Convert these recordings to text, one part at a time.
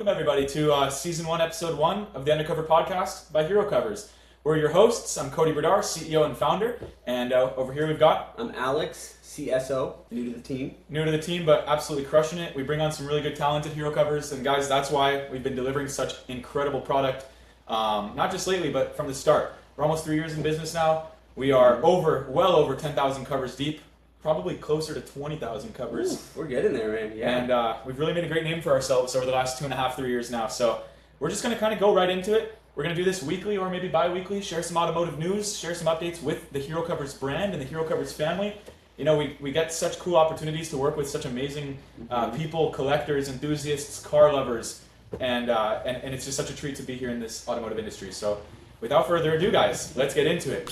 Welcome everybody to Season 1, Episode 1 of the Undercover Podcast by HeroCovers. We're your hosts. I'm Cody Brdar, CEO and founder, and over here we've got... I'm Alex, CSO, new to the team. New to the team, but absolutely crushing it. We bring on some really good talent at HeroCovers, and guys, that's why we've been delivering such incredible product, not just lately, but from the start. We're almost 3 years in business now. We are well over 10,000 covers deep. Probably closer to 20,000 covers. Ooh, we're getting there, man. Yeah. And we've really made a great name for ourselves over the last 2.5, 3 years now. So we're just going to kind of go right into it. We're going to do this weekly or maybe bi-weekly, share some automotive news, share some updates with the HeroCovers brand and the HeroCovers family. You know, we get such cool opportunities to work with such amazing people, collectors, enthusiasts, car lovers, and it's just such a treat to be here in this automotive industry. So without further ado, guys, let's get into it.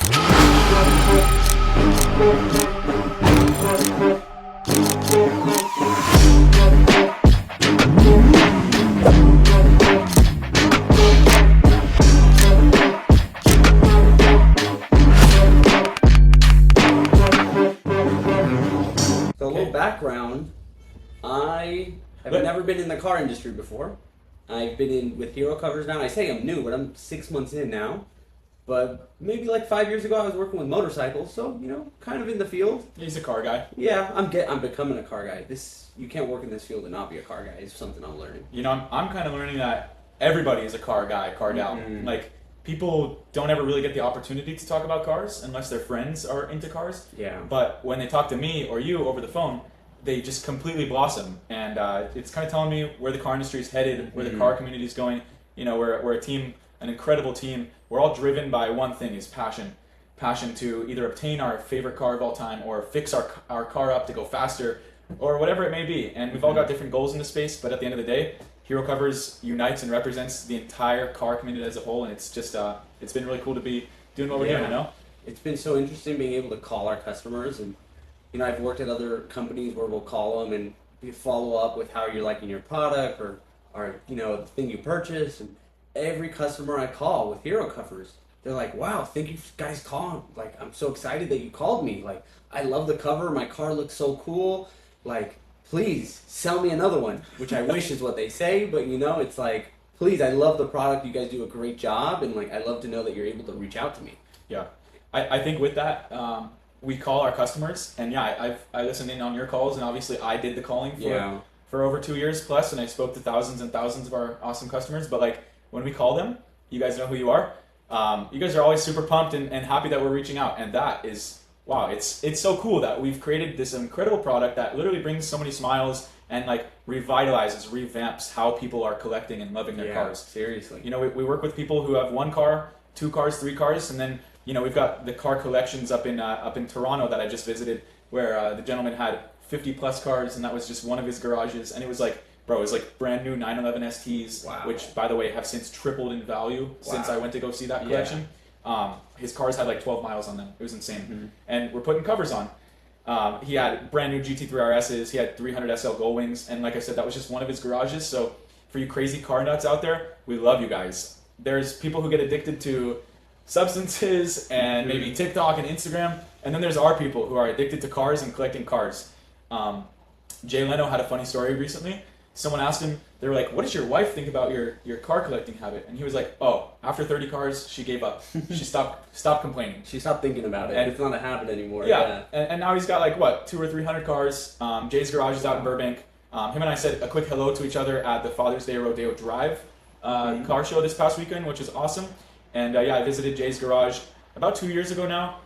So a little background, I have never been in the car industry before. I've been in with HeroCovers now. I say I'm new, but I'm 6 months in now. But maybe like 5 years ago, I was working with motorcycles, so you know, kind of in the field. He's a car guy. Yeah, I'm becoming a car guy. You can't work in this field and not be a car guy. It's something I'm learning. You know, I'm kind of learning that everybody is a car guy, car gal. Mm-hmm. Like, people don't ever really get the opportunity to talk about cars unless their friends are into cars. Yeah. But when they talk to me or you over the phone, they just completely blossom. And it's kind of telling me where the car industry is headed, where the car community is going. You know, we're a team, an incredible team. We're all driven by one thing, is passion. Passion to either obtain our favorite car of all time or fix our car up to go faster or whatever it may be. And we've all got different goals in this space, but at the end of the day, HeroCovers unites and represents the entire car community as a whole, and it's just it's been really cool to be doing what we're doing, you know? It's been so interesting being able to call our customers, and you know, I've worked at other companies where we'll call them and we follow up with how you're liking your product or you know, the thing you purchased, and every customer I call with HeroCovers, they're like, wow, thank you guys calling. Like, I'm so excited that you called me. Like, I love the cover. My car looks so cool. Like, please sell me another one, which I wish is what they say. But, you know, it's like, please, I love the product. You guys do a great job. And, like, I love to know that you're able to reach out to me. Yeah. I think with that, we call our customers. And, yeah, I listened in on your calls. And, obviously, I did the calling for over 2 years plus. And I spoke to thousands and thousands of our awesome customers. But, like, when we call them, you guys know who you are. You guys are always super pumped and happy that we're reaching out, and that is, wow, it's so cool that we've created this incredible product that literally brings so many smiles and like revitalizes, revamps how people are collecting and loving their cars. Seriously. You know, we work with people who have 1 car, 2 cars, 3 cars, and then, you know, we've got the car collections up in Toronto that I just visited, where the gentleman had 50 plus cars, and that was just one of his garages, and it was like, bro, it was like brand new 911 STs, which, by the way, have since tripled in value since I went to go see that collection. His cars had like 12 miles on them. It was insane. Mm-hmm. And we're putting covers on. He had brand new GT3 RSs. He had 300 SL Goldwings. And like I said, that was just one of his garages. So for you crazy car nuts out there, we love you guys. There's people who get addicted to substances and maybe TikTok and Instagram. And then there's our people who are addicted to cars and collecting cars. Leno had a funny story recently. Someone asked him, they were like, what does your wife think about your car collecting habit? And he was like, oh, after 30 cars, she gave up. She stopped complaining. She stopped thinking about it. And it's not a habit anymore. Yeah. And now he's got like, what, 200 or 300 cars. Jay's garage is out in Burbank. Him and I said a quick hello to each other at the Father's Day Rodeo Drive car show this past weekend, which is awesome. And I visited Jay's garage about 2 years ago now.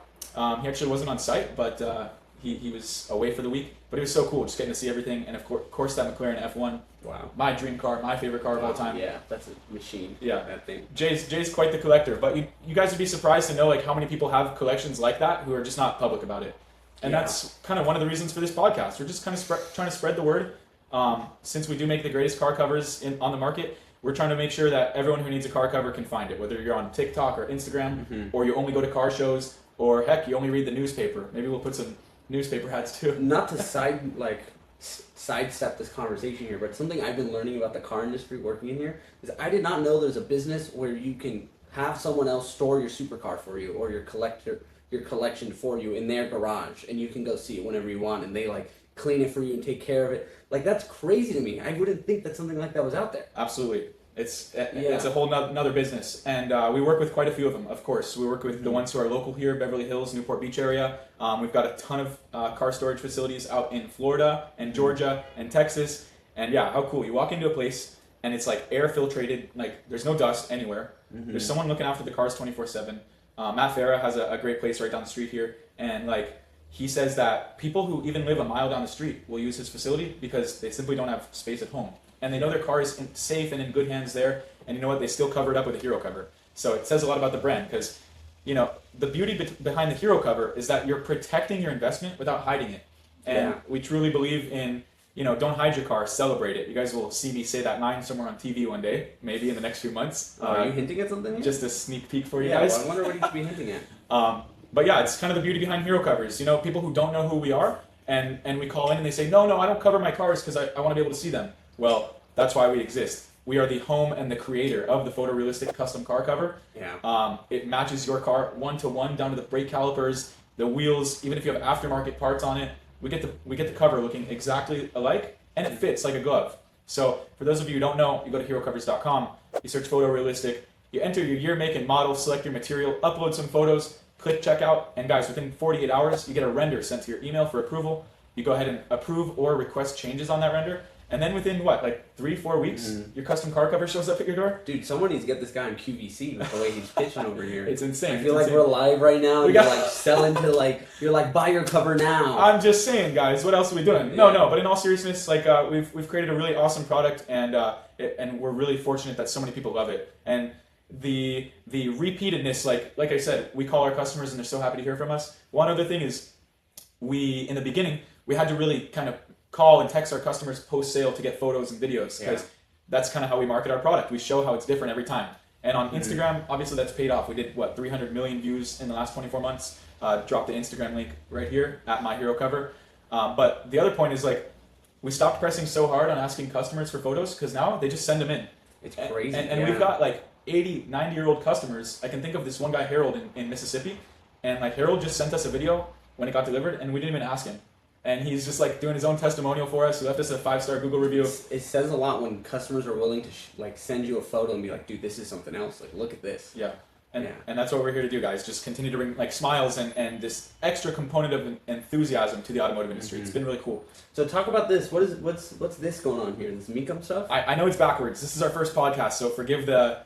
He actually wasn't on site, but he was away for the week. But it was so cool, just getting to see everything. And of course that McLaren F1. Wow. My dream car, my favorite car of all time. Yeah, that's a machine. Yeah. That thing. Jay's quite the collector. But you guys would be surprised to know like how many people have collections like that who are just not public about it. And that's kind of one of the reasons for this podcast. We're just kind of trying to spread the word. Since we do make the greatest car covers on the market, we're trying to make sure that everyone who needs a car cover can find it, whether you're on TikTok or Instagram, or you only go to car shows, or heck, you only read the newspaper. Maybe we'll put some newspaper hats too. Not to sidestep this conversation here, but something I've been learning about the car industry working in here is I did not know there's a business where you can have someone else store your supercar for you or your collection for you in their garage, and you can go see it whenever you want, and they like clean it for you and take care of it. Like, that's crazy to me. I wouldn't think that something like that was out there. Absolutely. It's a whole nother business, and we work with quite a few of them. Of course, we work with the ones who are local here, Beverly Hills, Newport Beach area. We've got a ton of car storage facilities out in Florida and Georgia and Texas. And yeah, how cool! You walk into a place and it's like air filtrated, like there's no dust anywhere. There's someone looking after the cars 24/7. Matt Farah has a great place right down the street here, and like he says that people who even live a mile down the street will use his facility because they simply don't have space at home. And they know their car is safe and in good hands there, and you know what? They still cover it up with a HeroCover. So it says a lot about the brand, because you know the beauty behind the HeroCover is that you're protecting your investment without hiding it. And we truly believe in, you know, don't hide your car, celebrate it. You guys will see me say that line somewhere on TV one day, maybe in the next few months. Are you hinting at something here? Just a sneak peek for you guys. Well, I wonder what you should be hinting at. But yeah, it's kind of the beauty behind HeroCovers. You know, people who don't know who we are, and we call in and they say, no, I don't cover my cars because I want to be able to see them. Well, that's why we exist. We are the home and the creator of the photorealistic custom car cover. Yeah. It matches your car 1-to-1 down to the brake calipers, the wheels. Even if you have aftermarket parts on it, we get the cover looking exactly alike, and it fits like a glove. So for those of you who don't know, you go to HeroCovers.com, you search photorealistic, you enter your year, make, and model, select your material, upload some photos, click checkout, and guys, within 48 hours, you get a render sent to your email for approval. You go ahead and approve or request changes on that render. And then within what, like 3-4 weeks, your custom car cover shows up at your door? Dude, someone needs to get this guy on QVC with the way he's pitching over here. It's insane. I feel like we're live right now, and you're like selling to like, you're like, buy your cover now. I'm just saying, guys, what else are we doing? Yeah. No, but in all seriousness, like we've created a really awesome product, and we're really fortunate that so many people love it. And the repeatedness, like I said, we call our customers and they're so happy to hear from us. One other thing is, in the beginning, we had to really kind of call and text our customers post-sale to get photos and videos, because that's kind of how we market our product. We show how it's different every time. And on Instagram, obviously that's paid off. We did, 300 million views in the last 24 months. Drop the Instagram link right here at my HeroCover. But the other point is, like, we stopped pressing so hard on asking customers for photos, because now they just send them in. It's crazy. And we've got like 80, 90-year-old customers. I can think of this one guy, Harold, in Mississippi. And like Harold just sent us a video when it got delivered, and we didn't even ask him. And he's just like doing his own testimonial for us. He left us a 5-star Google review. It says a lot when customers are willing to like send you a photo and be like, dude, this is something else. Like, look at this. Yeah. And that's what we're here to do, guys. Just continue to bring like smiles and this extra component of enthusiasm to the automotive industry. It's been really cool. So talk about this. What's this going on here? This Mecum stuff? I know it's backwards. This is our first podcast, so forgive the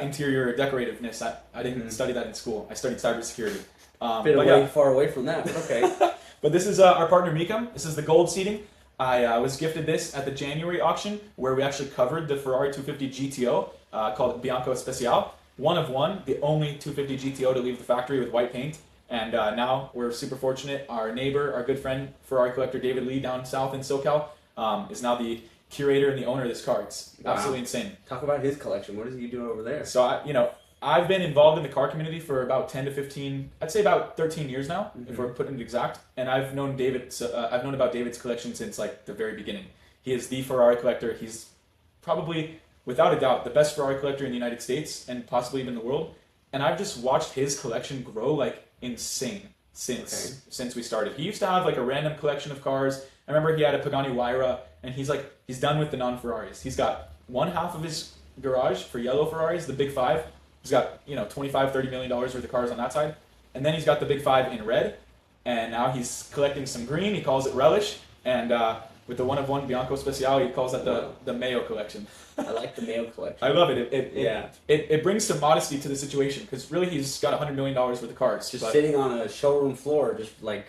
interior decorativeness. I didn't study that in school. I studied cybersecurity. Far away from that, but okay. But this is our partner Mecum. This is the gold seating. I was gifted this at the January auction, where we actually covered the Ferrari 250 GTO, called Bianco Special. One of one, the only 250 GTO to leave the factory with white paint. And now we're super fortunate. Our neighbor, our good friend, Ferrari collector David Lee down south in SoCal, is now the curator and the owner of this car. It's absolutely insane. Talk about his collection. What is he doing over there? So, I've been involved in the car community for about 10 to 15, I'd say about 13 years now, if we're putting it exact. And I've known about David's collection since like the very beginning. He is the Ferrari collector. He's probably, without a doubt, the best Ferrari collector in the United States and possibly even the world. And I've just watched his collection grow like insane since we started. He used to have like a random collection of cars. I remember he had a Pagani Huayra, and he's done with the non-Ferraris. He's got one half of his garage for yellow Ferraris, the Big Five. He's got, $25-30 million worth of cars on that side. And then he's got the Big Five in red. And now he's collecting some green. He calls it Relish. And with the one-of-one Bianco Special, he calls that the Mayo collection. I like the Mayo collection. I love it. It brings some modesty to the situation, because really he's got $100 million worth of cars. Just sitting on a showroom floor, just like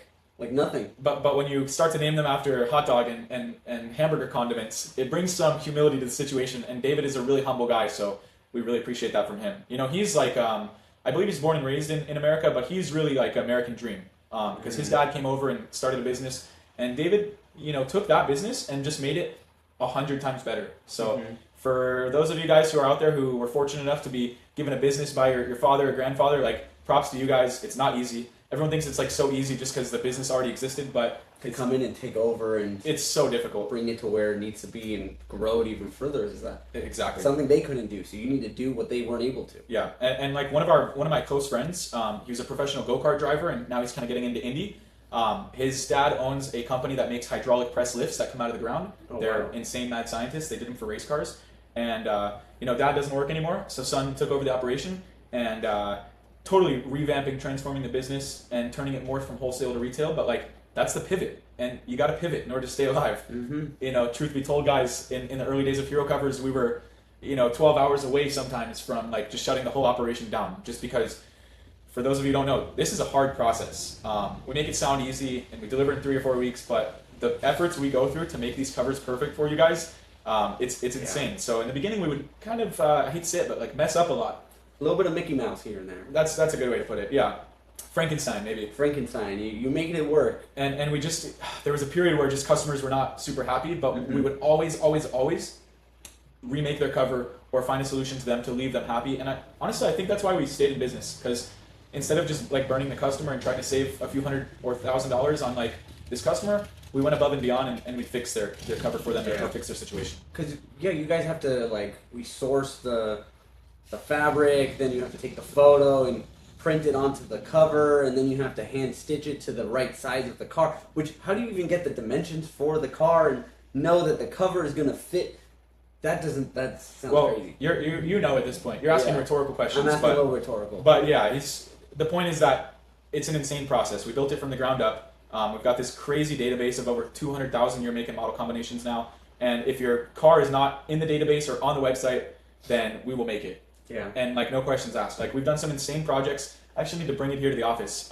nothing. But when you start to name them after hot dog and hamburger condiments, it brings some humility to the situation. And David is a really humble guy, so we really appreciate that from him. He's like, I believe he's born and raised in America, but he's really like American dream, because his dad came over and started a business, and David, took that business and just made it 100 times better. So for those of you guys who are out there who were fortunate enough to be given a business by your father or grandfather, like, props to you guys. It's not easy. Everyone thinks it's like so easy just because the business already existed, but to come in and take over and it's so difficult. Bring it to where it needs to be and grow it even further. Is that exactly something they couldn't do? So you need to do what they weren't able to. Yeah, and like one of my close friends, he was a professional go-kart driver, and now he's kind of getting into Indy. His dad owns a company that makes hydraulic press lifts that come out of the ground. They're wow. insane mad scientists. They did them for race cars. And, dad doesn't work anymore, so son took over the operation and totally revamping, transforming the business and turning it more from wholesale to retail. But, like, that's the pivot. And you got to pivot in order to stay alive. Mm-hmm. Truth be told, guys, in the early days of HeroCovers, we were, 12 hours away sometimes from, like, just shutting the whole operation down. Just because, for those of you who don't know, this is a hard process. We make it sound easy, and we deliver in 3 or 4 weeks, but the efforts we go through to make these covers perfect for you guys, it's insane. So in the beginning, we would kind of, I hate to say it, but, like, mess up a lot. A little bit of Mickey Mouse here and there. That's a good way to put it, yeah. Frankenstein, maybe. Frankenstein, you're making it work. And we just, there was a period where just customers were not super happy, but we would always remake their cover or find a solution to them to leave them happy. And honestly, I think that's why we stayed in business, because instead of just, like, burning the customer and trying to save a few $100 or $1,000 on, like, this customer, we went above and beyond and we fixed their cover for them or fix their situation. Because, you guys have to, like, we source the fabric, then you have to take the photo and print it onto the cover, and then you have to hand stitch it to the right size of the car. Which, how do you even get the dimensions for the car and know that the cover is going to fit? That sounds crazy. You know at this point. You're asking rhetorical questions. I'm asking a little rhetorical. But yeah, the point is that it's an insane process. We built it from the ground up. We've got this crazy database of over 200,000 year make and model combinations now. And if your car is not in the database or on the website, then we will make it. Yeah. And, like, no questions asked. Like, we've done some insane projects. I actually need to bring it here to the office.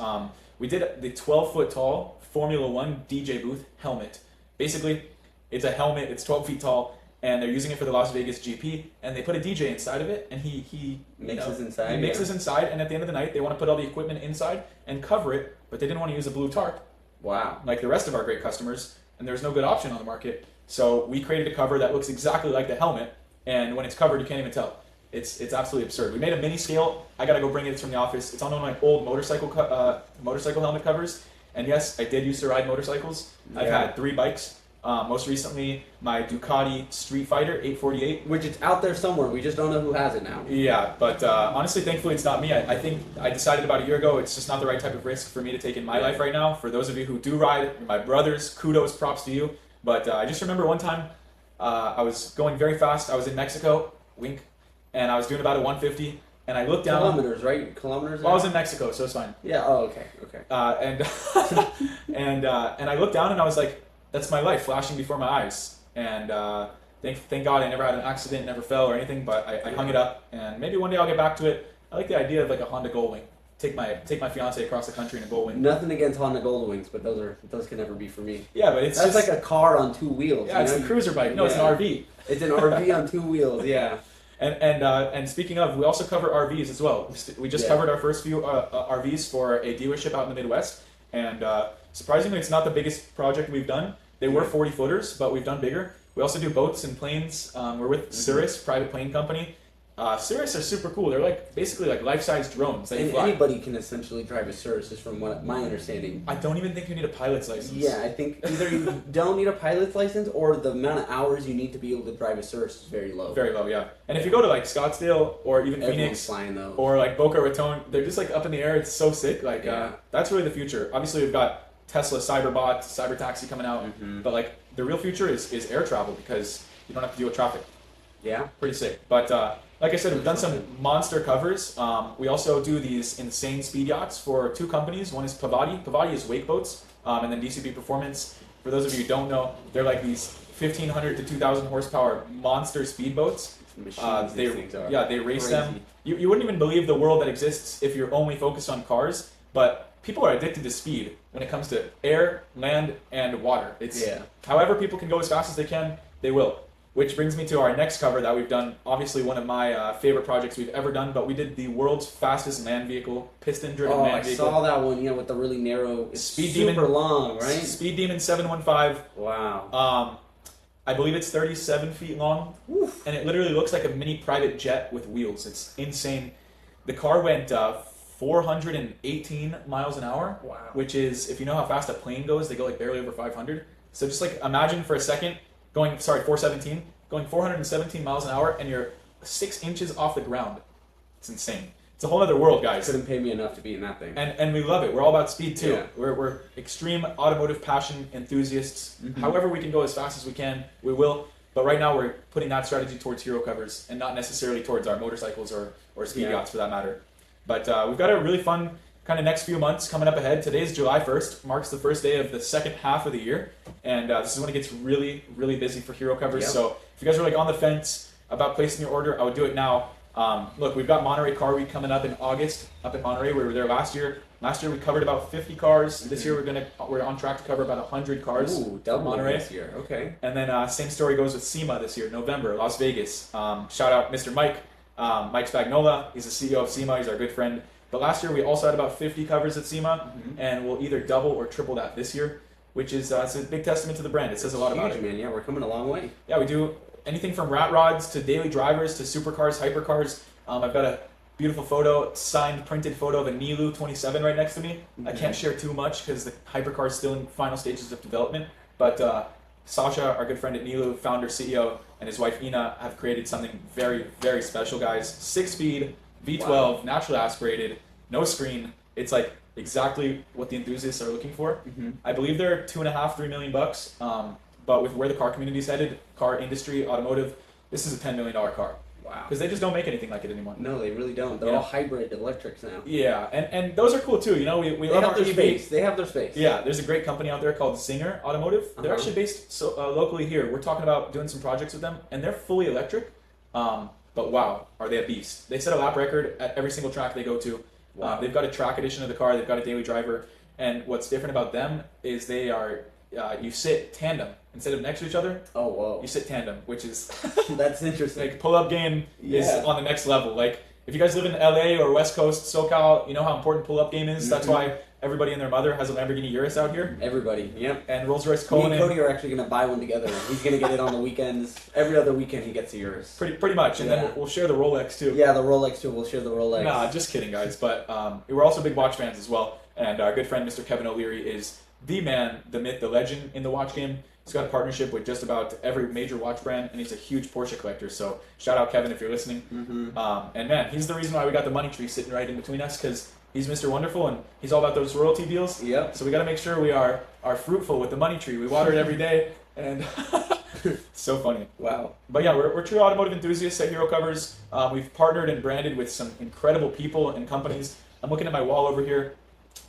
We did the 12-foot tall Formula One DJ booth helmet. Basically, it's a helmet. It's 12 feet tall, and they're using it for the Las Vegas GP. And they put a DJ inside of it, and he mixes inside. He mixes inside, and at the end of the night, they want to put all the equipment inside and cover it, but they didn't want to use a blue tarp. Wow. Like the rest of our great customers, and there's no good option on the market. So we created a cover that looks exactly like the helmet, and when it's covered, you can't even tell. It's absolutely absurd. We made a mini scale. I gotta go bring it from the office. It's on one of my old motorcycle helmet covers. And yes, I did used to ride motorcycles. Yeah. I've had 3 bikes. Most recently, my Ducati Street Fighter 848. Which is out there somewhere. We just don't know who has it now. Yeah, but honestly, thankfully, it's not me. I think I decided about a year ago it's just not the right type of risk for me to take in my life right now. For those of you who do ride, my brothers, kudos, props to you. But I just remember one time I was going very fast. I was in Mexico, wink, and I was doing about a 150. And I looked down. Kilometers, right? Kilometers? Well, I was in Mexico, so it's fine. Yeah, oh, okay. And I looked down and I was like, that's my life flashing before my eyes. And thank God I never had an accident, never fell or anything, but I hung it up. And maybe one day I'll get back to it. I like the idea of like a Honda Goldwing. Take my fiance across the country in a Goldwing. Nothing against Honda Goldwings, but those can never be for me. Yeah, but that's just like a car on 2 wheels. Yeah, it's a cruiser bike. No, it's an RV. It's an RV on 2 wheels. Yeah. And speaking of, we also cover RVs as well. We just covered our first few RVs for a dealership out in the Midwest, and surprisingly, it's not the biggest project we've done. They were 40 footers, but we've done bigger. We also do boats and planes. We're with Cirrus, private plane company. Cirrus are super cool. They're like basically like life-size drones that you fly. Anybody can essentially drive a Cirrus, is from my understanding. I don't even think you need a pilot's license. Yeah, I think either you don't need a pilot's license or the amount of hours you need to be able to drive a Cirrus is very low. Very low, yeah. And if you go to like Scottsdale or even Phoenix flying those. Or like Boca Raton, they're just like up in the air. It's so sick. Like that's really the future. Obviously, we've got Tesla Cyberbot, Cybertaxi coming out, but like the real future is air travel because you don't have to deal with traffic. Yeah, pretty sick. But like I said, we've done some monster covers. We also do these insane speed yachts for 2 companies. One is Pavati. Pavati is wake boats, and then DCP Performance. For those of you who don't know, they're like these 1,500 to 2,000 horsepower monster speedboats. They race them. You wouldn't even believe the world that exists if you're only focused on cars, but people are addicted to speed when it comes to air, land, and water. However people can go as fast as they can, they will. Which brings me to our next cover that we've done. Obviously, one of my favorite projects we've ever done, but we did the world's fastest land vehicle, piston-driven land vehicle. I saw that one, with the really narrow, super long, right? Speed Demon 715. Wow. I believe it's 37 feet long, and it literally looks like a mini private jet with wheels. It's insane. The car went 418 miles an hour, which is, if you know how fast a plane goes, they go like barely over 500. So just like imagine for a second, 417, going 417 miles an hour, and you're 6 inches off the ground. It's insane. it's a whole other world, guys. Couldn't pay me enough to be in that thing. And we love it. We're all about speed too. Yeah. We're extreme automotive passion enthusiasts. Mm-hmm. However we can go as fast as we can, we will. But right now we're putting that strategy towards HeroCovers and not necessarily towards our motorcycles or speed yachts for that matter. But we've got a really fun kind of next few months coming up ahead. Today's July 1st, marks the first day of the second half of the year. And this is when it gets really, really busy for HeroCovers. Yep. So if you guys are like on the fence about placing your order, I would do it now. Look, we've got Monterey Car Week coming up in August up in Monterey. We were there last year. Last year we covered about 50 cars. This year we're on track to cover about 100 cars. Ooh, double Monterey this year. Okay. And then same story goes with SEMA this year, November, Las Vegas. Shout out Mr. Mike, Mike Spagnola. He's the CEO of SEMA. He's our good friend. But last year we also had about 50 covers at SEMA, and we'll either double or triple that this year, which is it's a big testament to the brand. It says a lot about it. Man. Yeah, we're coming a long way. Yeah, we do anything from rat rods to daily drivers to supercars, hypercars. I've got a beautiful photo, signed, printed photo of a Nilu 27 right next to me. I can't share too much because the hypercar is still in final stages of development. But Sasha, our good friend at Nilu, founder, CEO, and his wife Ina have created something very, very special, guys. 6-speed, V12, naturally aspirated, no screen. It's like exactly what the enthusiasts are looking for. I believe they're $2.5-3 million bucks. But with where the car community is headed, car industry, automotive, this is a $10 million car. Wow. Because they just don't make anything like it anymore. No, they really don't. They're all hybrid electrics now. Yeah, and those are cool too. You know, we love our their EV. space. They have their space. Yeah, there's a great company out there called Singer Automotive. They're actually based locally here. We're talking about doing some projects with them, and they're fully electric. But wow, are they a beast? They set a lap record at every single track they go to. Wow. They've got a track edition of the car. They've got a daily driver. And what's different about them is they are, you sit tandem. Instead of next to each other, Oh, whoa. you sit tandem, which is That's interesting. like pull-up game is Yeah. on the next level. Like if you guys live in LA or West Coast, SoCal, you know how important pull-up game is. That's why everybody and their mother has a Lamborghini Urus out here. Everybody. Yep. And Rolls-Royce Me Conan. and Cody are actually going to buy one together. He's going to get it on the weekends. Every other weekend he gets a Urus. Pretty much. And then we'll share the Rolex too. Yeah, the Rolex too. We'll share the Rolex. Nah, just kidding, guys. But we're also big watch fans as well. And our good friend Mr. Kevin O'Leary is the man, the myth, the legend in the watch game. He's got a partnership with just about every major watch brand, and he's a huge Porsche collector. So shout out Kevin if you're listening. And man, he's the reason why we got the money tree sitting right in between us, because he's Mr. Wonderful and he's all about those royalty deals. Yep. So we got to make sure we are fruitful with the money tree. We water it every day, and so funny. Wow. But yeah, we're true automotive enthusiasts at HeroCovers. We've partnered and branded with some incredible people and companies. I'm looking at my wall over here.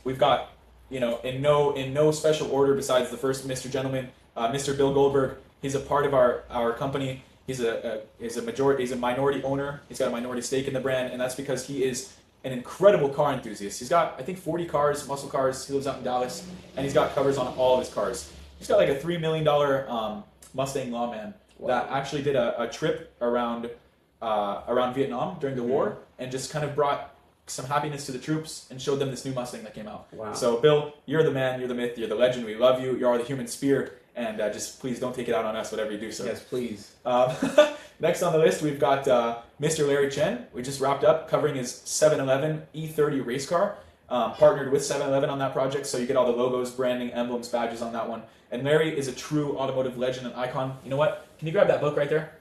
We've got, you know, in no special order besides the first Mr. Gentleman, Mr. Bill Goldberg. He's a part of our company. He's a minority owner. He's got a minority stake in the brand, and that's because he is an incredible car enthusiast. He's got, I think, 40 cars, muscle cars. He lives out in Dallas, and he's got covers on all of his cars. He's got like a $3 million Mustang Lawman that actually did a trip around Vietnam during the war, and just kind of brought some happiness to the troops and showed them this new Mustang that came out. Wow. So Bill, you're the man, you're the myth, you're the legend. We love you. You are the human spear, and just please don't take it out on us, whatever you do, sir. Yes, please. Next on the list, we've got Mr. Larry Chen. We just wrapped up covering his 711 E30 race car. Partnered with 711 on that project, so you get all the logos, branding, emblems, badges on that one. And Larry is a true automotive legend and icon. You know what? Can you grab that book right there?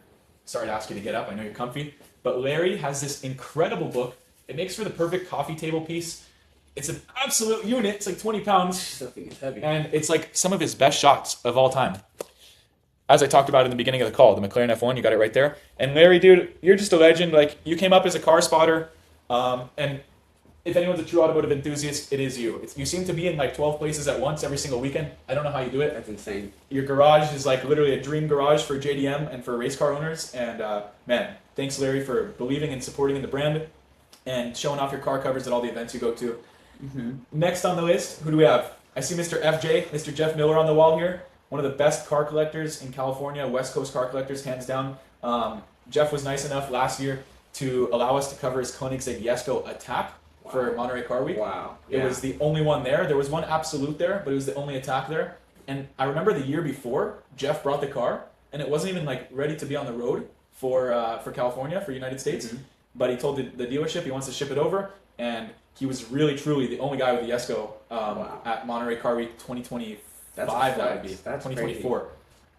Sorry to ask you to get up. I know you're comfy. But Larry has this incredible book. It makes for the perfect coffee table piece. It's an absolute unit. It's like 20 pounds. That thing is heavy. And it's like some of his best shots of all time. As I talked about in the beginning of the call, the McLaren F1, you got it right there. And Larry, dude, you're just a legend. Like, you came up as a car spotter. And if anyone's a true automotive enthusiast, it is you. You seem to be in like 12 places at once every single weekend. I don't know how you do it. That's insane. Your garage is like literally a dream garage for JDM and for race car owners. And man, thanks Larry for believing and supporting in the brand and showing off your car covers at all the events you go to. Next on the list, who do we have? I see Mr. FJ, Mr. Jeff Miller on the wall here. One of the best car collectors in California, West Coast car collectors, hands down. Jeff was nice enough last year to allow us to cover his Koenigsegg Jesko Attack for Monterey Car Week. Wow. It was the only one there. There was one Absolute there, but it was the only Attack there. And I remember the year before, Jeff brought the car, and it wasn't even like ready to be on the road for California, for United States. But he told the dealership he wants to ship it over, and he was really, truly the only guy with the Jesko at Monterey Car Week 2025. That would be 2024. Crazy.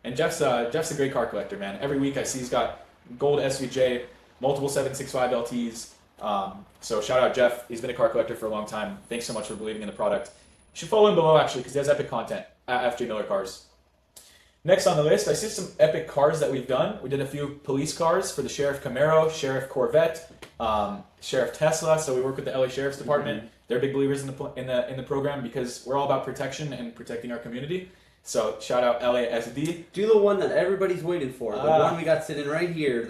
And Jeff's a great car collector, man. Every week I see he's got gold SVJ, multiple 765 LTs, So shout out Jeff. He's been a car collector for a long time. Thanks so much for believing in the product. You should follow him below actually because he has epic content at FJ Miller Cars. Next on the list, I see some epic cars that we've done. We did a few police cars for the Sheriff Camaro, Sheriff Corvette, Sheriff Tesla. So we work with the LA Sheriff's Department. They're big believers in the program because we're all about protection and protecting our community. So shout out LASD. Do the one that everybody's waiting for. The one we got sitting right here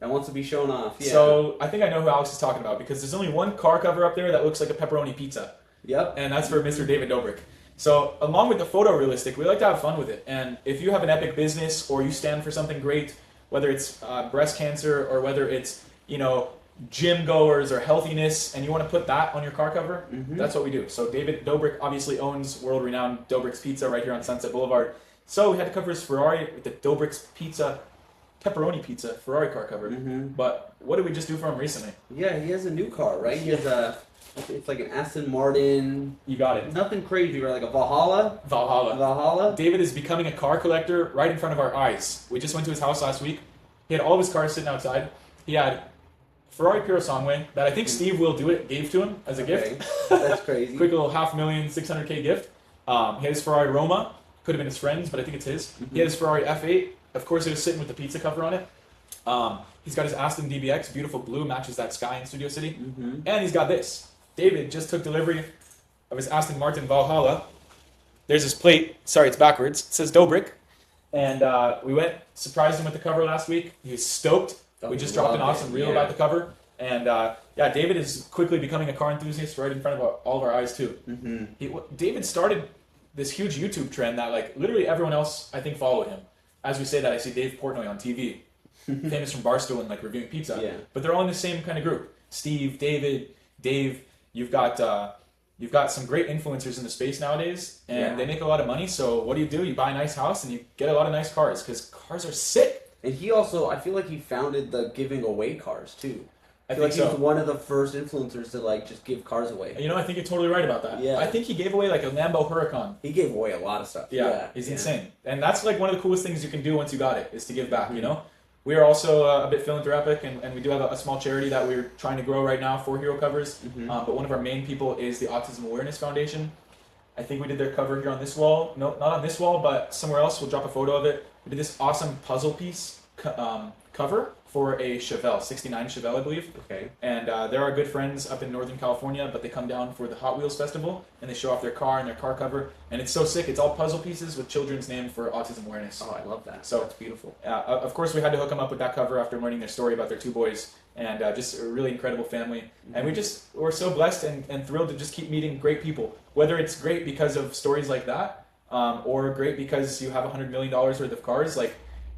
that wants to be shown off. Yeah. So I think I know who Alex is talking about because there's only one car cover up there that looks like a pepperoni pizza. Yep. And that's for Mr. David Dobrik. So along with the photorealistic, we like to have fun with it. And if you have an epic business or you stand for something great, whether it's breast cancer or whether it's, gym goers or healthiness, and you want to put that on your car cover, that's what we do. So David Dobrik obviously owns world-renowned Dobrik's Pizza right here on Sunset Boulevard. So we had to cover his Ferrari with the Dobrik's Pizza, pepperoni pizza, Ferrari car cover. But what did we just do for him recently? Yeah, he has a new car, right? He has it's like an Aston Martin. You got it. Nothing crazy, right? Like a Valhalla. Valhalla. David is becoming a car collector right in front of our eyes. We just went to his house last week. He had all of his cars sitting outside. He had Ferrari Puro Songway that I think Steve Will Do It gave to him as a gift. That's crazy. Quick little $500,000, $600K gift. He had his Ferrari Roma. Could have been his friend's, but I think it's his. He had his Ferrari F8. Of course, it was sitting with the pizza cover on it. He's got his Aston DBX, beautiful blue, matches that sky in Studio City. And he's got this. David just took delivery of his Aston Martin Valhalla. There's his plate. Sorry, it's backwards. It says Dobrik. And we went, surprised him with the cover last week. He was stoked. We just dropped an awesome reel about the cover. And David is quickly becoming a car enthusiast right in front of all of our eyes too. David started this huge YouTube trend that literally everyone else I think followed him. As we say that, I see Dave Portnoy on TV, famous from Barstool and reviewing pizza. Yeah. But they're all in the same kind of group. Steve, David, Dave. You've got some great influencers in the space nowadays, and they make a lot of money. So what do? You buy a nice house and you get a lot of nice cars because cars are sick. And he also, I feel like he founded the giving away cars too. I feel like he was one of the first influencers to just give cars away. I think you're totally right about that. Yeah. I think he gave away a Lambo Huracan. He gave away a lot of stuff. Yeah. He's insane. And that's one of the coolest things you can do once you got it is to give back, We are also a bit philanthropic, and we do have a small charity that we're trying to grow right now for HeroCovers. But one of our main people is the Autism Awareness Foundation. I think we did their cover here on this wall. No, not on this wall, but somewhere else. We'll drop a photo of it. We did this awesome puzzle piece cover for a Chevelle, 69 Chevelle, I believe. Okay. And they're our good friends up in Northern California, but they come down for the Hot Wheels Festival, and they show off their car and their car cover. And it's so sick. It's all puzzle pieces with children's name for autism awareness. Oh, I love that. So that's beautiful. Of course, we had to hook them up with that cover after learning their story about their two boys, and just a really incredible family. And we're so blessed and thrilled to just keep meeting great people, whether it's great because of stories like that, or great because you have $100 million worth of cars.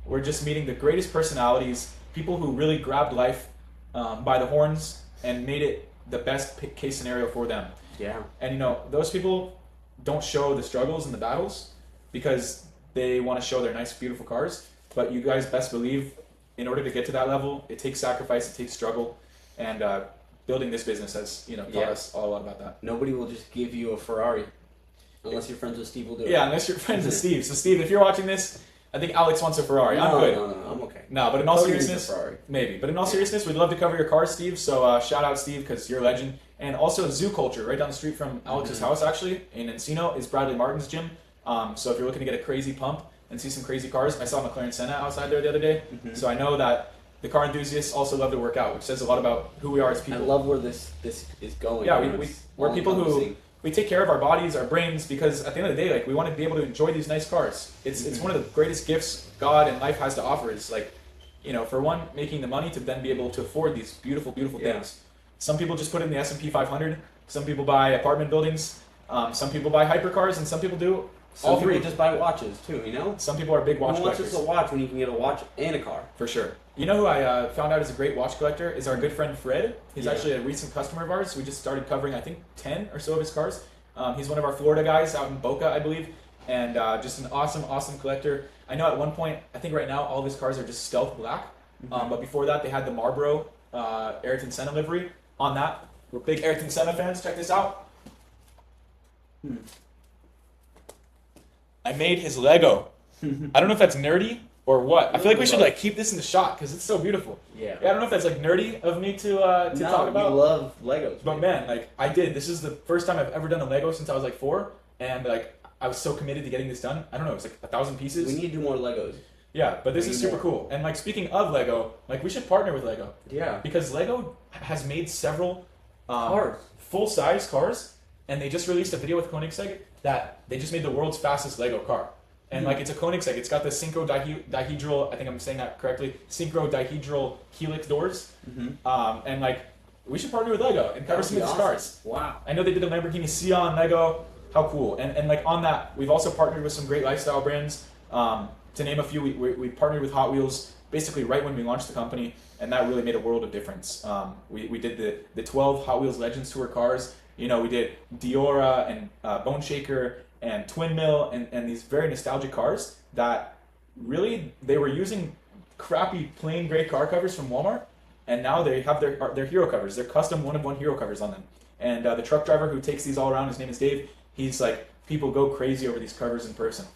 We're just meeting the greatest personalities, people who really grabbed life by the horns and made it the best case scenario for them. Yeah. And those people don't show the struggles and the battles because they want to show their nice, beautiful cars. But you guys best believe, in order to get to that level, it takes sacrifice, it takes struggle, and building this business has taught us all a lot about that. Nobody will just give you a Ferrari unless you're friends with Steve. Will do it. Yeah, unless you're friends with Steve. So Steve, if you're watching this, I think Alex wants a Ferrari. I'm good. No, I'm okay. No, but in all Cody seriousness, needs a Ferrari. maybe. But in all seriousness, we'd love to cover your cars, Steve. So shout out, Steve, because you're a legend. And also Zoo Culture, right down the street from Alex's house, actually, in Encino, is Bradley Martin's gym. So if you're looking to get a crazy pump and see some crazy cars, I saw a McLaren Senna outside there the other day. So I know that the car enthusiasts also love to work out, which says a lot about who we are as people. I love where this is going. Yeah, we're people who we take care of our bodies, our brains, because at the end of the day, we want to be able to enjoy these nice cars. It's one of the greatest gifts God and life has to offer. Is for one, making the money to then be able to afford these beautiful, beautiful things. Some people just put it in the S&P 500. Some people buy apartment buildings. Some people buy hypercars, and some people do all three. Some people just buy watches too. Some people are big watch collectors. Who wants just a watch when you can get a watch and a car? For sure. You know who I found out is a great watch collector is our good friend Fred. He's actually a recent customer of ours. We just started covering, I think, 10 or so of his cars. He's one of our Florida guys out in Boca, I believe, and just an awesome, awesome collector. I know at one point, I think right now, all of his cars are just stealth black. But before that, they had the Marlboro Ayrton Senna livery on that. We're big Ayrton Senna fans. Check this out. I made his Lego. I don't know if that's nerdy or what. I feel like we should like keep this in the shot because it's so beautiful. Yeah. I don't know if that's like nerdy of me to talk about. You love Legos. But man, like I did. This is the first time I've ever done a Lego since I was like 4, and like I was so committed to getting this done. I don't know, it was like 1,000 pieces. We need to do more Legos. Yeah, but this is super cool. And like speaking of Lego, like we should partner with Lego. Yeah. Because Lego has made several cars, full-size cars, and they just released a video with Koenigsegg that they just made the world's fastest Lego car. And like it's a Koenigsegg. It's got the synchro-dihedral, I think I'm saying that correctly, synchro-dihedral helix doors. And like we should partner with Lego and cover some of these cars. Wow. I know they did a Lamborghini Sion Lego. How cool. And like on that, we've also partnered with some great lifestyle brands. To name a few, we partnered with Hot Wheels basically right when we launched the company, and that really made a world of difference. We did the 12 Hot Wheels Legends Tour cars. You know, we did Diora and Bone Shaker and Twin Mill and these very nostalgic cars that really, they were using crappy plain gray car covers from Walmart, and now they have their HeroCovers. They're custom one-of-one HeroCovers on them. And the truck driver who takes these all around, his name is Dave, he's like, people go crazy over these covers in person.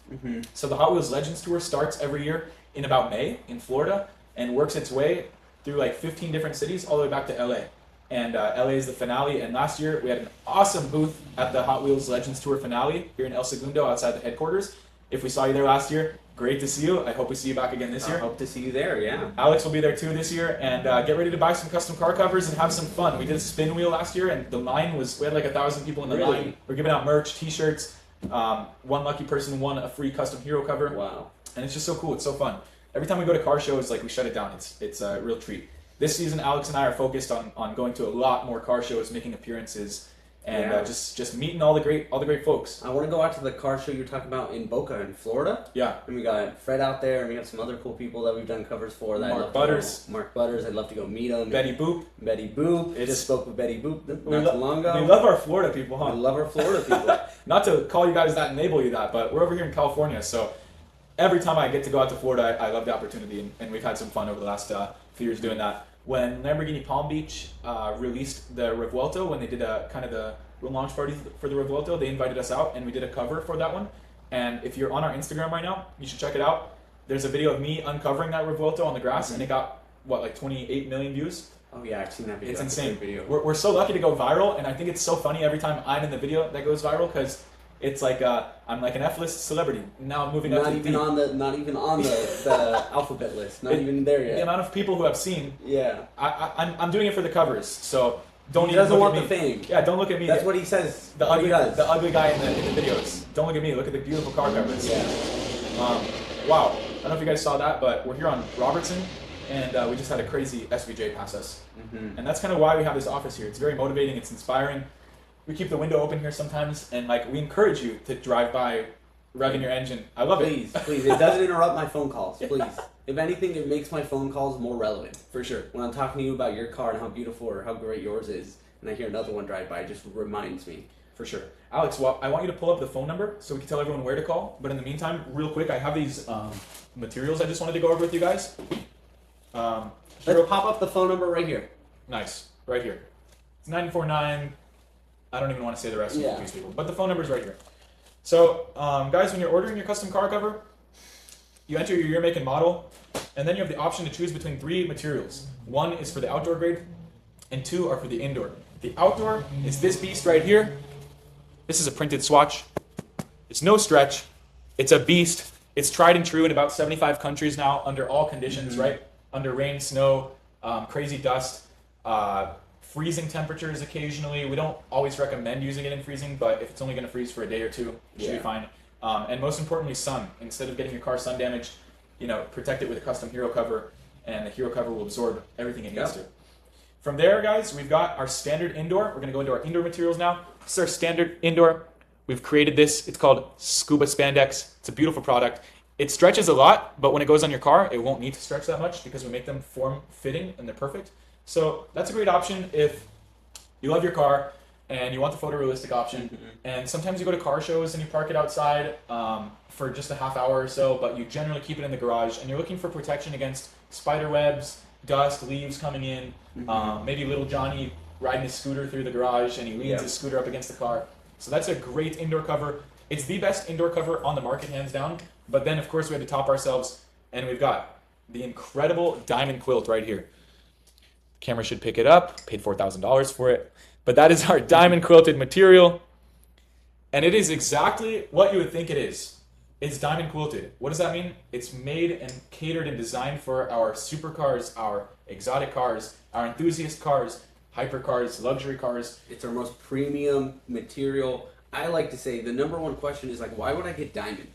So the Hot Wheels Legends Tour starts every year in about May in Florida and works its way through like 15 different cities all the way back to LA. And LA is the finale. And last year we had an awesome booth at the Hot Wheels Legends Tour finale here in El Segundo outside the headquarters. If we saw you there last year, great to see you. I hope we see you back again this year. I hope to see you there, yeah. Alex will be there too this year, and get ready to buy some custom car covers and have some fun. We did a spin wheel last year, and the line we had like 1,000 people in the line. We're giving out merch, t-shirts. One lucky person won a free custom hero cover. Wow. And it's just so cool. It's so fun. Every time we go to car shows, like we shut it down. It's a real treat. This season, Alex and I are focused on going to a lot more car shows, making appearances, and just meeting all the great folks. I want to go out to the car show you're talking about in Boca in Florida. Yeah. And we got Fred out there, and we got some other cool people that we've done covers for. That Mark Butters. Mark Butters. I'd love to go meet them. Betty Boop. Betty Boop. Just spoke with Betty Boop not too long ago. We love our Florida people, huh? We love our Florida people. Not to call you guys that and label you that, but we're over here in California, so every time I get to go out to Florida, I love the opportunity, and we've had some fun over the last few years doing that. When Lamborghini Palm Beach released the Revuelto, when they did the launch party for the Revuelto, they invited us out, and we did a cover for that one. And if you're on our Instagram right now, you should check it out. There's a video of me uncovering that Revuelto on the grass, and it got, like 28 million views? Oh yeah, I've seen that video. It's insane. Video. We're so lucky to go viral, and I think it's so funny every time I'm in the video that goes viral, because it's like I'm like an F-list celebrity. Now I'm moving up to D. Not even on the alphabet list. Not even there yet. The amount of people who have seen. Yeah. I'm doing it for the covers, so don't. He doesn't want the fame. Yeah, don't look at me. That's what he says. The ugly guy in the videos. Don't look at me. Look at the beautiful car covers. Yeah. Wow. I don't know if you guys saw that, but we're here on Robertson, and we just had a crazy SVJ pass us. And that's kind of why we have this office here. It's very motivating. It's inspiring. We keep the window open here sometimes, and like we encourage you to drive by, revving your engine. I love it. Please. It doesn't interrupt my phone calls. Please. If anything, it makes my phone calls more relevant. For sure. When I'm talking to you about your car and how beautiful or how great yours is, and I hear another one drive by, it just reminds me. For sure. Alex, well, I want you to pull up the phone number so we can tell everyone where to call. But in the meantime, real quick, I have these materials I just wanted to go over with you guys. Let's pop up the phone number right here. Nice. Right here. It's 949. I don't even want to say the rest of these people, but the phone number's right here. So, guys, when you're ordering your custom car cover, you enter your year, make, and model, and then you have the option to choose between 3 materials. 1 is for the outdoor grade, and 2 are for the indoor. The outdoor is this beast right here. This is a printed swatch. It's no stretch. It's a beast. It's tried and true in about 75 countries now, under all conditions, right? Under rain, snow, crazy dust, freezing temperatures occasionally. We don't always recommend using it in freezing, but if it's only going to freeze for a day or two, it should be fine. And most importantly, sun. Instead of getting your car sun damaged, protect it with a custom HeroCover, and the HeroCover will absorb everything it needs to. From there, guys, we've got our standard indoor. We're going to go into our indoor materials now. This is our standard indoor. We've created this. It's called Scuba Spandex. It's a beautiful product. It stretches a lot, but when it goes on your car, it won't need to stretch that much because we make them form-fitting and they're perfect. So that's a great option if you love your car and you want the photorealistic option. And sometimes you go to car shows and you park it outside for just a half hour or so, but you generally keep it in the garage and you're looking for protection against spider webs, dust, leaves coming in, maybe little Johnny riding his scooter through the garage and he leans his scooter up against the car. So that's a great indoor cover. It's the best indoor cover on the market, hands down. But then, of course, we had to top ourselves and we've got the incredible diamond quilt right here. Camera should pick it up. Paid $4,000 for it. But that is our diamond quilted material. And it is exactly what you would think it is. It's diamond quilted. What does that mean? It's made and catered and designed for our supercars, our exotic cars, our enthusiast cars, hypercars, luxury cars. It's our most premium material. I like to say the number one question is like, why would I get diamond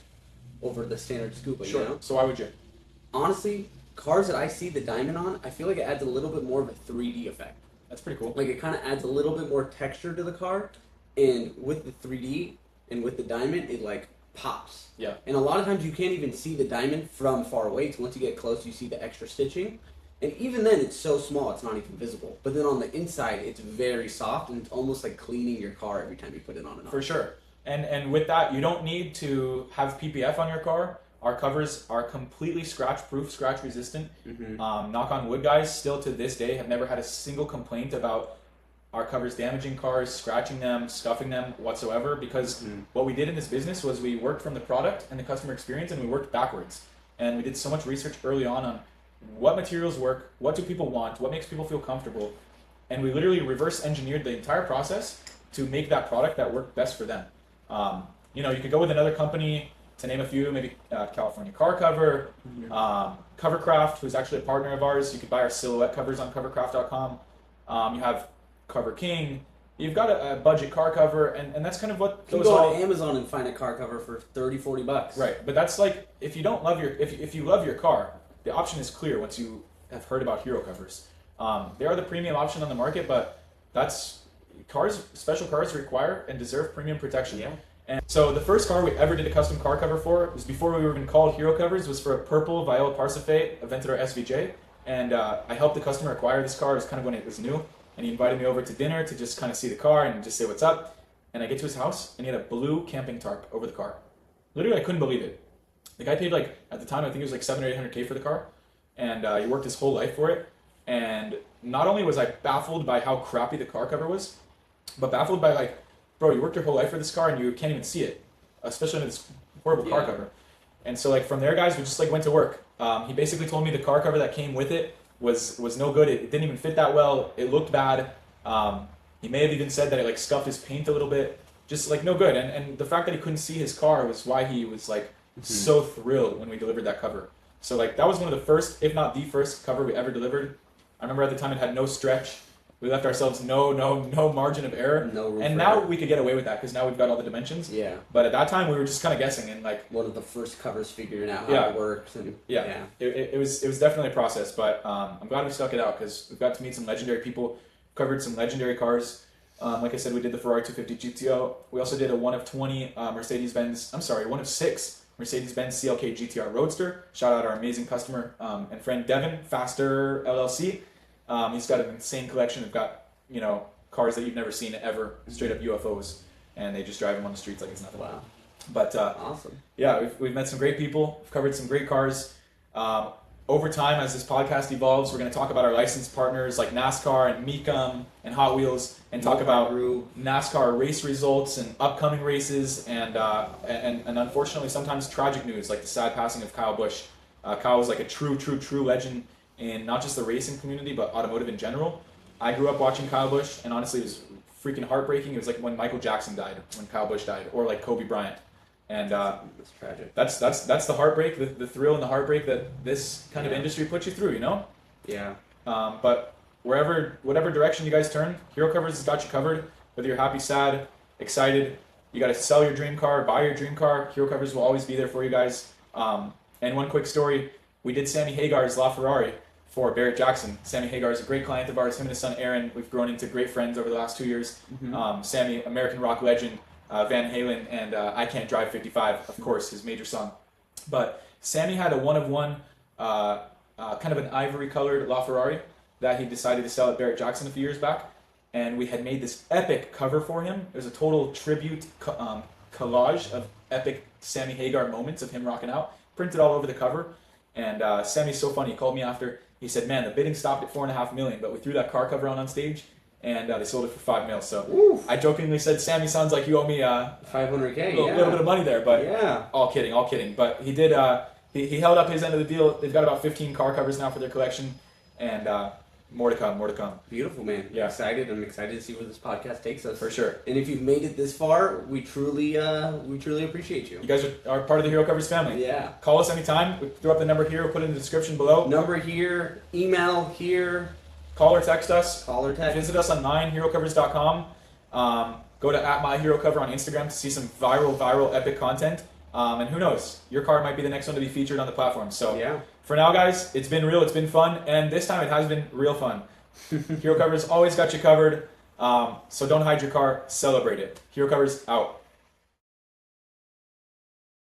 over the standard scuba? Sure. You know? So why would you? Honestly, cars that I see the diamond on, I feel like it adds a little bit more of a 3D effect. That's pretty cool. Like it kind of adds a little bit more texture to the car, and with the 3D and with the diamond, it like pops. Yeah. And a lot of times you can't even see the diamond from far away. So once you get close, you see the extra stitching. And even then, it's so small, it's not even visible. But then on the inside, it's very soft, and it's almost like cleaning your car every time you put it on and off. For sure. And with that, you don't need to have PPF on your car. Our covers are completely scratch-proof, scratch-resistant. Mm-hmm. Knock on wood, guys, still to this day have never had a single complaint about our covers damaging cars, scratching them, scuffing them whatsoever, because what we did in this business was we worked from the product and the customer experience, and we worked backwards. And we did so much research early on what materials work, what do people want, what makes people feel comfortable, and we literally reverse engineered the entire process to make that product that worked best for them. You know, you could go with another company, to name a few, maybe California Car Cover, Covercraft, who's actually a partner of ours. You could buy our silhouette covers on covercraft.com. You have Cover King. You've got a budget car cover, and that's kind of what You goes can go on. on Amazon and find a car cover for $30-$40. Right, but that's like, if you don't love if you love your car, the option is clear once you have heard about HeroCovers. They are the premium option on the market, but special cars require and deserve premium protection. Yeah. And so the first car we ever did a custom car cover for was before we were even called HeroCovers, was for a purple Viola Parsifae Aventador SVJ. And I helped the customer acquire this car. It was kind of when it was new. And he invited me over to dinner to just kind of see the car and just say what's up. And I get to his house, and he had a blue camping tarp over the car. Literally, I couldn't believe it. The guy paid like, at the time, I think it was like $700 or $800K for the car. And he worked his whole life for it. And not only was I baffled by how crappy the car cover was, but baffled by like, bro, you worked your whole life for this car and you can't even see it, especially in this horrible car cover. And so like from there, guys, we just like went to work. He basically told me the car cover that came with it was no good. It didn't even fit that well. It looked bad. He may have even said that it like scuffed his paint a little bit. Just like no good. And the fact that he couldn't see his car was why he was like so thrilled when we delivered that cover. So like that was one of the first, if not the first cover we ever delivered. I remember at the time it had no stretch. We left ourselves no margin of error. No room and for now error. we could get away with that because now we've got all the dimensions. Yeah. But at that time we were just kind of guessing and like One of the first covers figuring out how it works. And it was definitely a process. But I'm glad we stuck it out because we've got to meet some legendary people, covered some legendary cars. Like I said, we did the Ferrari 250 GTO. We also did a one of 6 Mercedes-Benz CLK GTR Roadster. Shout out our amazing customer and friend Devin, Faster LLC. He's got an insane collection. We've got, cars that you've never seen ever, straight up UFOs, and they just drive them on the streets like it's nothing. Wow. But awesome. Yeah, we've met some great people. We've covered some great cars. Over time, as this podcast evolves, we're going to talk about our licensed partners like NASCAR and Mecum and Hot Wheels, and talk about NASCAR race results and upcoming races, and unfortunately sometimes tragic news like the sad passing of Kyle Busch. Kyle was like a true legend in not just the racing community but automotive in general. I grew up watching Kyle Busch, and honestly it was freaking heartbreaking. It was like when Michael Jackson died, when Kyle Busch died, or like Kobe Bryant. And that's tragic. That's the heartbreak, the thrill and the heartbreak that this kind of industry puts you through, Yeah. But whatever direction you guys turn, HeroCovers has got you covered. Whether you're happy, sad, excited, you got to sell your dream car, buy your dream car, HeroCovers will always be there for you guys. And one quick story, we did Sammy Hagar's LaFerrari for Barrett-Jackson. Sammy Hagar is a great client of ours. Him and his son Aaron, we've grown into great friends over the last 2 years. Sammy, American rock legend, Van Halen, and I Can't Drive 55, of course, his major song. But Sammy had a one-of-one, kind of an ivory-colored LaFerrari that he decided to sell at Barrett-Jackson a few years back. And we had made this epic cover for him. It was a total tribute collage of epic Sammy Hagar moments of him rocking out, printed all over the cover. And Sammy's so funny. He called me after. He said, "Man, the bidding stopped at $4.5 million, but we threw that car cover on stage, and they sold it for $5 million." So Oof. I jokingly said, "Sammy, sounds like you owe me $500K. a little bit of money there," but yeah. all kidding. But he did he held up his end of the deal. They've got about 15 car covers now for their collection, and more to come. Beautiful, man. Yeah. I'm excited to see where this podcast takes us. For sure. And if you've made it this far, we truly appreciate you. You guys are part of the HeroCovers family. Yeah. Call us anytime. We throw up the number here. We'll put it in the description below. Number here, email here. Call or text us. Call or text. Visit us online, HeroCovers.com. Go to @myHeroCover on Instagram to see some viral, epic content. And who knows, your car might be the next one to be featured on the platform. So yeah. For now, guys, it's been real, it's been fun, and this time it has been real fun. HeroCovers always got you covered. So don't hide your car, celebrate it. HeroCovers out.